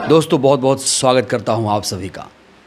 दोस्तों बहुत बहुत स्वागत करता हूं आप सभी का।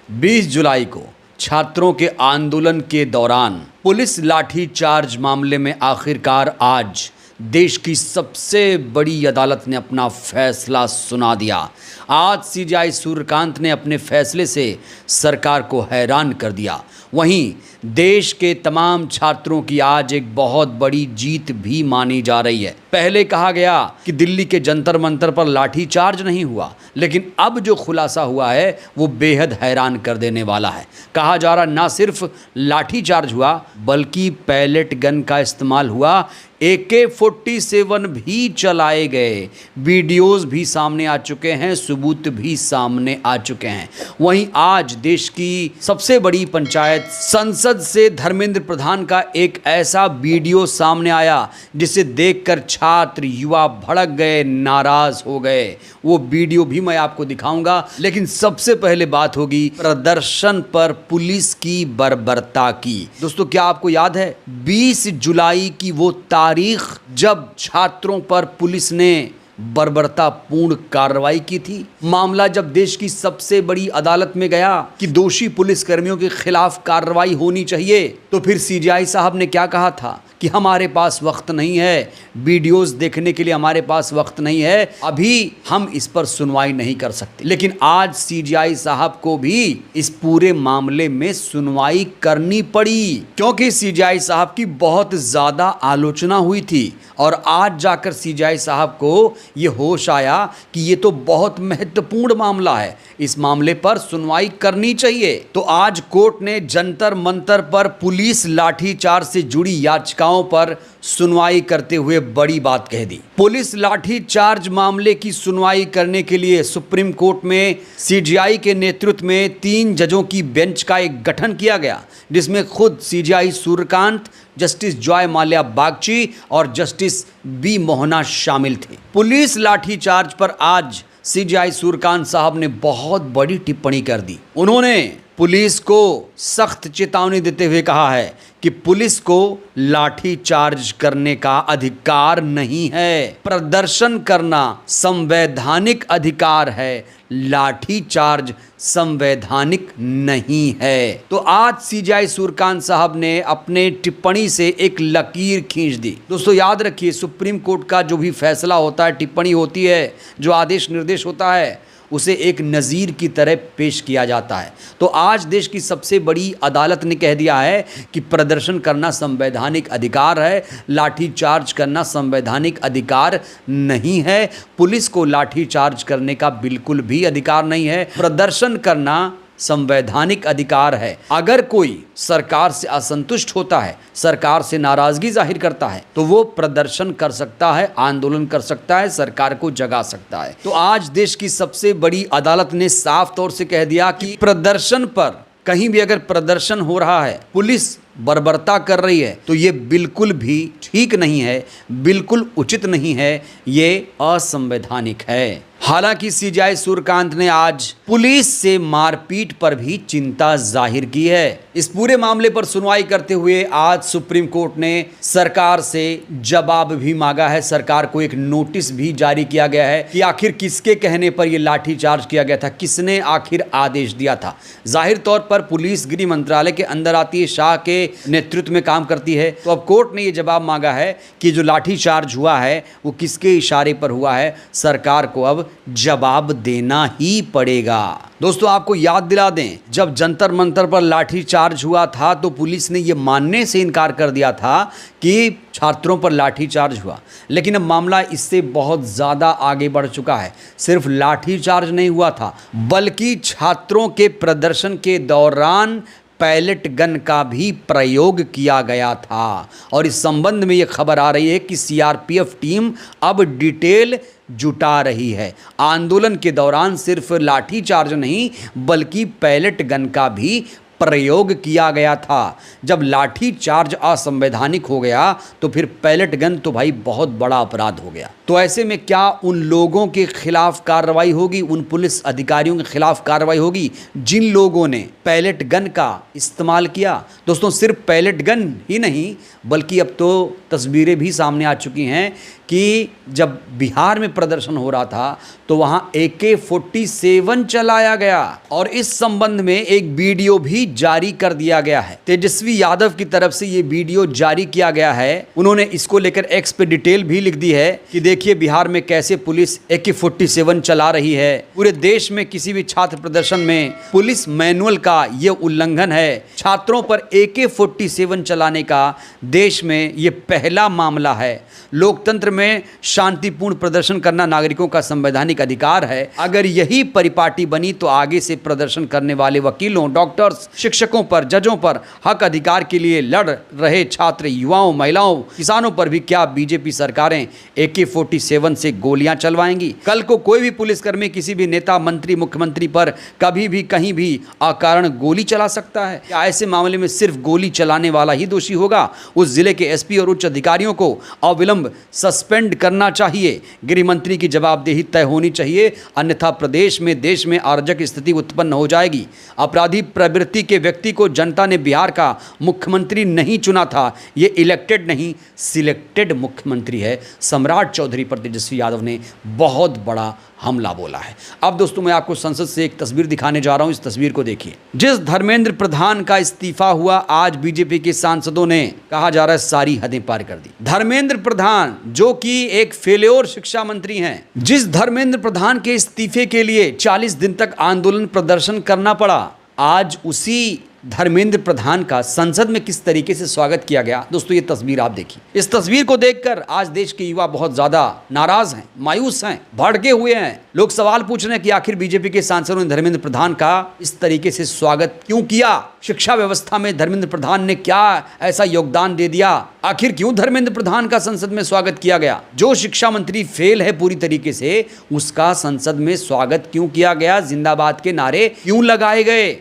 20 जुलाई को छात्रों के आंदोलन के दौरान पुलिस लाठीचार्ज मामले में आखिरकार आज देश की सबसे बड़ी अदालत ने अपना फैसला सुना दिया। आज सीजेआई सूर्यकांत ने अपने फैसले से सरकार को हैरान कर दिया। वहीं देश के तमाम छात्रों की आज एक बहुत बड़ी जीत भी मानी जा रही है। पहले कहा गया कि दिल्ली के जंतर मंतर पर लाठीचार्ज नहीं हुआ, लेकिन अब जो खुलासा हुआ है वो बेहद हैरान कर देने वाला है। कहा जा रहा ना सिर्फ लाठीचार्ज हुआ बल्कि पैलेट गन का इस्तेमाल हुआ, AK-47 भी चलाए गए, वीडियोस भी सामने आ चुके हैं, सबूत भी सामने आ चुके हैं। वहीं आज देश की सबसे बड़ी पंचायत संसद से धर्मेंद्र प्रधान का एक ऐसा वीडियो सामने आया जिसे देखकर छात्र युवा भड़क गए, नाराज हो गए। वो वीडियो भी मैं आपको दिखाऊंगा, लेकिन सबसे पहले बात होगी प्रदर्शन पर पुलिस की बर्बरता की। दोस्तों क्या आपको याद है 20 जुलाई की वो तारीख जब छात्रों पर पुलिस ने बर्बरतापूर्ण कार्रवाई की थी? मामला जब देश की सबसे बड़ी अदालत में गया कि दोषी पुलिसकर्मियों के खिलाफ कार्रवाई होनी चाहिए, तो फिर सीजेआई साहब ने क्या कहा था कि हमारे पास वक्त नहीं है, वीडियोस देखने के लिए हमारे पास वक्त नहीं है, अभी हम इस पर सुनवाई नहीं कर सकते। लेकिन आज सीजेआई साहब को भी इस पूरे मामले में सुनवाई करनी पड़ी, क्योंकि सीजेआई साहब की बहुत ज्यादा आलोचना हुई थी और आज जाकर सीजेआई साहब को ये होश आया कि ये तो बहुत महत्वपूर्ण मामला है, इस मामले पर सुनवाई करनी चाहिए। तो आज कोर्ट ने जंतर मंतर पर पुलिस लाठीचार्ज से जुड़ी याचिकाओं पर सुनवाई करते हुए बड़ी बात कह दी। पुलिस लाठीचार्ज मामले की सुनवाई करने के लिए सुप्रीम कोर्ट में सीजेआई के नेतृत्व में 3 जजों की बेंच का एक गठन किया गया, जिसमें खुद CJI Suryakant, justice Joy Mallya Bagchi और जस्टिस बी मोहना शामिल थे। पुलिस लाठीचार्ज पर आज सीजेआई सूर्यकांत साहब ने बहुत बड़ी टिप्पणी कर दी। उन्होंने पुलिस को सख्त चेतावनी देते हुए कहा है कि पुलिस को लाठीचार्ज करने का अधिकार नहीं है, प्रदर्शन करना संवैधानिक अधिकार है, लाठीचार्ज संवैधानिक नहीं है। तो आज सीजेआई सूर्यकांत साहब ने अपने टिप्पणी से एक लकीर खींच दी। दोस्तों याद रखिए, सुप्रीम कोर्ट का जो भी फैसला होता है, टिप्पणी होती है, जो आदेश निर्देश होता है, उसे एक नज़ीर की तरह पेश किया जाता है। तो आज देश की सबसे बड़ी अदालत ने कह दिया है कि प्रदर्शन करना संवैधानिक अधिकार है, लाठीचार्ज करना संवैधानिक अधिकार नहीं है। पुलिस को लाठीचार्ज करने का बिल्कुल भी अधिकार नहीं है, प्रदर्शन करना संवैधानिक अधिकार है। अगर कोई सरकार से असंतुष्ट होता है, सरकार से नाराजगी जाहिर करता है, तो वो प्रदर्शन कर सकता है, आंदोलन कर सकता है, सरकार को जगा सकता है। तो आज देश की सबसे बड़ी अदालत ने साफ तौर से कह दिया कि प्रदर्शन पर कहीं भी अगर प्रदर्शन हो रहा है, पुलिस बर्बरता कर रही है, तो ये बिल्कुल भी ठीक नहीं है, बिल्कुल उचित नहीं है, ये असंवैधानिक है। हालांकि सीजेआई सूर्यकांत ने आज पुलिस से मारपीट पर भी चिंता जाहिर की है। इस पूरे मामले पर सुनवाई करते हुए आज सुप्रीम कोर्ट ने सरकार से जवाब भी मांगा है। सरकार को एक नोटिस भी जारी किया गया है कि आखिर किसके कहने पर यह लाठीचार्ज किया गया था, किसने आखिर आदेश दिया था। जाहिर तौर पर पुलिस गृह मंत्रालय के अंदर आती है, शाह के नेतृत्व में काम करती है। तो अब कोर्ट ने यह जवाब मांगा है कि जो लाठीचार्ज हुआ है वो किसके इशारे पर हुआ है, सरकार को अब जवाब देना ही पड़ेगा। दोस्तों आपको याद दिला दें, जब जंतर मंतर पर लाठीचार्ज हुआ था तो पुलिस ने यह मानने से इनकार कर दिया था कि छात्रों पर लाठीचार्ज हुआ, लेकिन अब मामला इससे बहुत ज़्यादा आगे बढ़ चुका है। सिर्फ लाठीचार्ज नहीं हुआ था, बल्कि छात्रों के प्रदर्शन के दौरान पैलेट गन का भी प्रयोग किया गया था। और इस संबंध में ये खबर आ रही है कि सीआरपीएफ टीम अब डिटेल जुटा रही है। आंदोलन के दौरान सिर्फ लाठीचार्ज नहीं बल्कि पैलेट गन का भी प्रयोग किया गया था। जब लाठी चार्ज असंवैधानिक हो गया तो फिर पैलेट गन तो भाई बहुत बड़ा अपराध हो गया। तो ऐसे में क्या उन लोगों के खिलाफ कार्रवाई होगी, उन पुलिस अधिकारियों के खिलाफ कार्रवाई होगी जिन लोगों ने पैलेट गन का इस्तेमाल किया? दोस्तों सिर्फ पैलेट गन ही नहीं बल्कि अब तो तस्वीरें भी सामने आ चुकी हैं कि जब बिहार में प्रदर्शन हो रहा था तो वहां AK-47 चलाया गया और इस संबंध में एक वीडियो भी जारी कर दिया गया है। तेजस्वी यादव की तरफ से ये वीडियो जारी किया गया है। उन्होंने इसको लेकर एक्स पे डिटेल भी लिख दी है कि देखिए बिहार में कैसे पुलिस AK-47 चला रही है। पूरे देश में किसी भी छात्र प्रदर्शन में पुलिस मैनुअल का ये उल्लंघन है। छात्रों पर AK-47 चलाने का देश में ये पहला मामला है। लोकतंत्र में शांतिपूर्ण प्रदर्शन करना नागरिकों का संवैधानिक अधिकार है। अगर यही परिपाटी बनी तो आगे से प्रदर्शन करने वाले वकीलों, डॉक्टर्स, शिक्षकों पर, जजों पर, हक अधिकार के लिए लड़ रहे छात्र, युवाओं, महिलाओं, किसानों पर भी क्या बीजेपी सरकारें AK-47 से गोलियां चलवाएंगी? कल को कोई भी पुलिसकर्मी किसी भी नेता, मंत्री, मुख्यमंत्री पर कभी भी कहीं भी अकारण गोली चला सकता है? क्या ऐसे मामले में सिर्फ गोली चलाने वाला ही दोषी होगा? उस जिले के SP और उच्च अधिकारियों को अविलंब सस्पेंड करना चाहिए। गृह मंत्री की जवाबदेही तय होनी चाहिए, अन्यथा प्रदेश में, देश में अराजक स्थिति उत्पन्न हो जाएगी। अपराधी प्रवृत्ति के व्यक्ति को जनता ने बिहार का मुख्यमंत्री नहीं चुना था। ये इलेक्टेड नहीं, सिलेक्टेड मुख्यमंत्री है। सम्राट चौधरी पर तेजस्वी यादव ने बहुत बड़ा हमला बोला है। अब दोस्तों मैं आपको संसद से एक तस्वीर दिखाने जा रहा हूं। इस तस्वीर को देखिए। जिस धर्मेंद्र प्रधान का इस्तीफा हुआ, आज बीजेपी के सांसदों ने कहा जा रहा है सारी हदें पार कर दी। धर्मेंद्र प्रधान जो कि एक फेल्योर शिक्षा मंत्री हैं, जिस धर्मेंद्र प्रधान के इस्तीफे के लिए 40 दिन तक आंदोलन प्रदर्शन करना पड़ा, आज उसी धर्मेंद्र प्रधान का संसद में किस तरीके से स्वागत किया गया। दोस्तों ये तस्वीर आप देखिए। इस तस्वीर को देखकर आज देश के युवा बहुत ज्यादा नाराज हैं, मायूस हैं, भड़के हुए हैं। लोग सवाल पूछ रहे हैं कि आखिर बीजेपी के सांसदों ने धर्मेंद्र प्रधान का इस तरीके से स्वागत क्यों किया? शिक्षा व्यवस्था में धर्मेंद्र प्रधान ने क्या ऐसा योगदान दे दिया? आखिर क्यों धर्मेंद्र प्रधान का संसद में स्वागत किया गया? जो शिक्षा मंत्री फेल है पूरी तरीके से, उसका संसद में स्वागत क्यों किया गया? जिंदाबाद के नारे क्यों लगाए गए?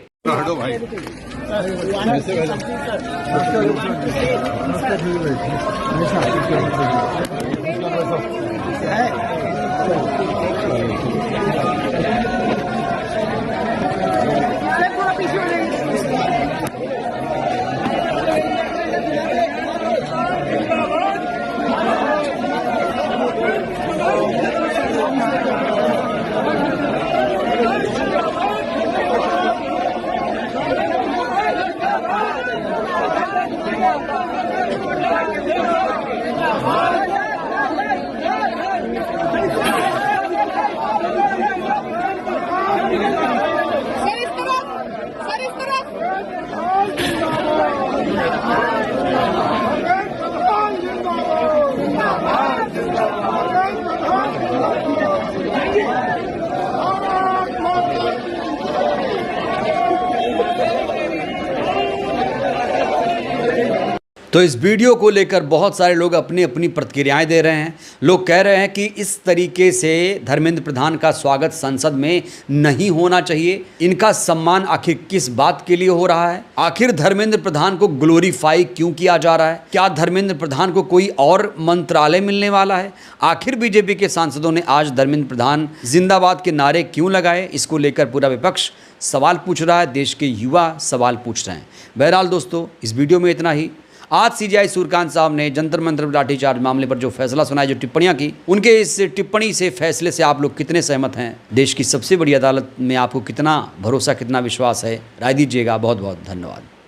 तो इस वीडियो को लेकर बहुत सारे लोग अपनी अपनी प्रतिक्रियाएं दे रहे हैं। लोग कह रहे हैं कि इस तरीके से धर्मेंद्र प्रधान का स्वागत संसद में नहीं होना चाहिए। इनका सम्मान आखिर किस बात के लिए हो रहा है? आखिर धर्मेंद्र प्रधान को ग्लोरीफाई क्यों किया जा रहा है? क्या धर्मेंद्र प्रधान को कोई और मंत्रालय मिलने वाला है? आखिर बीजेपी के सांसदों ने आज धर्मेंद्र प्रधान जिंदाबाद के नारे क्यों लगाए? इसको लेकर पूरा विपक्ष सवाल पूछ रहा है, देश के युवा सवाल पूछ रहे हैं। बहरहाल दोस्तों इस वीडियो में इतना ही। आज CJI सूर्यकांत साहब ने जंतर मंतर लाठीचार्ज मामले पर जो फैसला सुनाया, जो टिप्पणियां की, उनके इस टिप्पणी से, फैसले से आप लोग कितने सहमत हैं? देश की सबसे बड़ी अदालत में आपको कितना भरोसा, कितना विश्वास है? राय दीजिएगा। बहुत बहुत धन्यवाद।